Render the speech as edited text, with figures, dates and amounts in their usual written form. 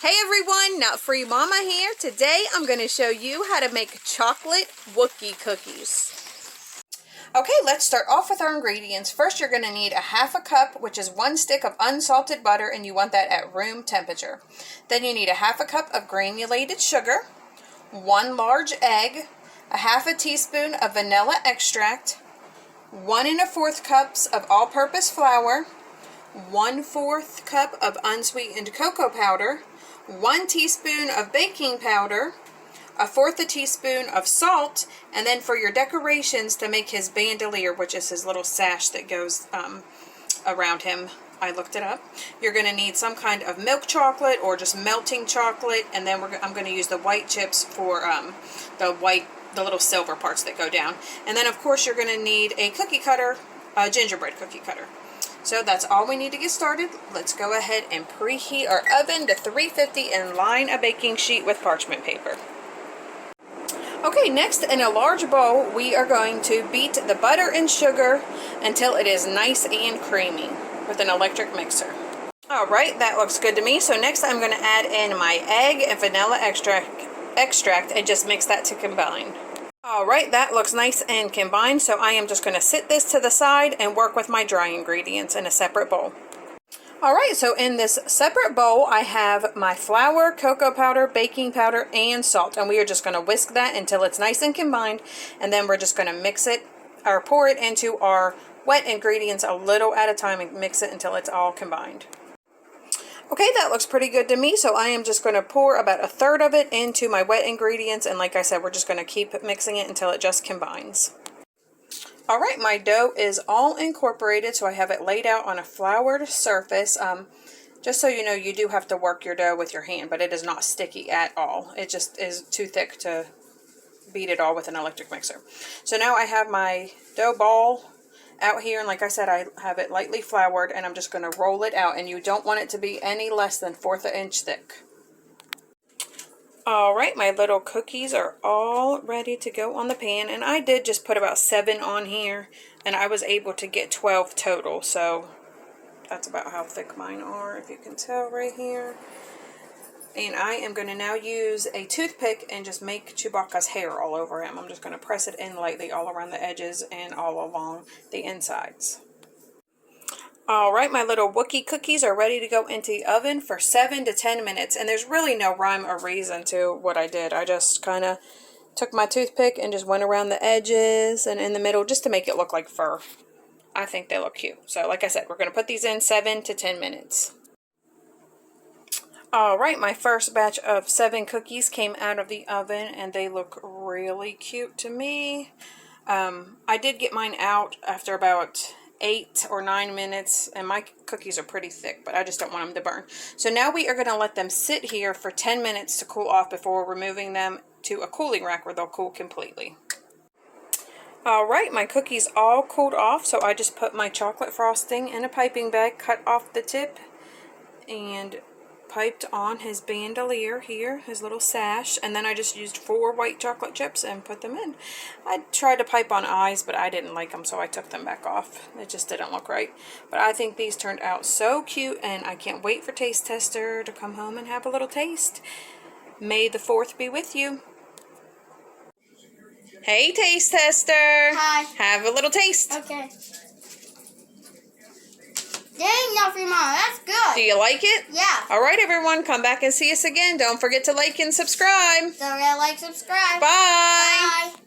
Hey everyone, Nut Free Mama here. Today I'm going to show you how to make chocolate Wookie cookies. Okay, let's start off with our ingredients. First, you're going to need a ½ cup, which is 1 stick of unsalted butter, and you want that at room temperature. Then you need a ½ cup of granulated sugar, 1 large egg, a ½ teaspoon of vanilla extract, 1 1/4 cups of all-purpose flour, 1/4 cup of unsweetened cocoa powder, 1 teaspoon of baking powder, 1/4 teaspoon of salt, and then for your decorations to make his bandolier, which is his little sash that goes around him, I looked it up. You're going to need some kind of milk chocolate or just melting chocolate, and then I'm going to use the white chips for the little silver parts that go down. And then of course you're going to need a cookie cutter, a gingerbread cookie cutter. So that's all we need to get started. Let's go ahead and preheat our oven to 350 and line a baking sheet with parchment paper. Okay, next in a large bowl, we are going to beat the butter and sugar until it is nice and creamy with an electric mixer. Alright, that looks good to me. So next I'm going to add in my egg and vanilla extract and just mix that to combine. Alright, that looks nice and combined, so I am just going to sit this to the side and work with my dry ingredients in a separate bowl. Alright, so in this separate bowl I have my flour, cocoa powder, baking powder, and salt, and we are just going to whisk that until it's nice and combined, and then we're just going to mix it, or pour it into our wet ingredients a little at a time and mix it until it's all combined. Okay, that looks pretty good to me, so I am just going to pour about 1/3 of it into my wet ingredients, and like I said, we're just going to keep mixing it until it just combines. Alright, my dough is all incorporated, so I have it laid out on a floured surface. Just so you know, you do have to work your dough with your hand, but it is not sticky at all. It just is too thick to beat it all with an electric mixer. So now I have my dough ball out here, and like I said, I have it lightly floured, and I'm just going to roll it out, and you don't want it to be any less than 1/4 inch thick. Alright, my little cookies are all ready to go on the pan, and I did just put about 7 on here, and I was able to get 12 total, so that's about how thick mine are, if you can tell right here. And I am going to now use a toothpick and just make Chewbacca's hair all over him. I'm just going to press it in lightly all around the edges and all along the insides. Alright, my little Wookie cookies are ready to go into the oven for 7 to 10 minutes. And there's really no rhyme or reason to what I did. I just kind of took my toothpick and just went around the edges and in the middle just to make it look like fur. I think they look cute. So like I said, we're going to put these in 7 to 10 minutes. Alright, my first batch of 7 cookies came out of the oven and they look really cute to me. I did get mine out after about 8 or 9 minutes, and my cookies are pretty thick, but I just don't want them to burn. So now we are going to let them sit here for 10 minutes to cool off before removing them to a cooling rack where they'll cool completely. Alright, my cookies all cooled off, so I just put my chocolate frosting in a piping bag, cut off the tip, and piped on his bandolier here, his little sash, and then I just used 4 white chocolate chips and put them in. I tried to pipe on eyes, but I didn't like them, so I took them back off. It just didn't look right. But I think these turned out so cute, and I can't wait for Taste Tester to come home and have a little taste. May the 4th be with you. Hey, Taste Tester. Hi. Have a little taste. Okay. Dang, Nut Free Mama, that's good. Do you like it? Yeah. Alright, everyone, come back and see us again. Don't forget to like and subscribe. Don't forget to like, subscribe. Bye. Bye.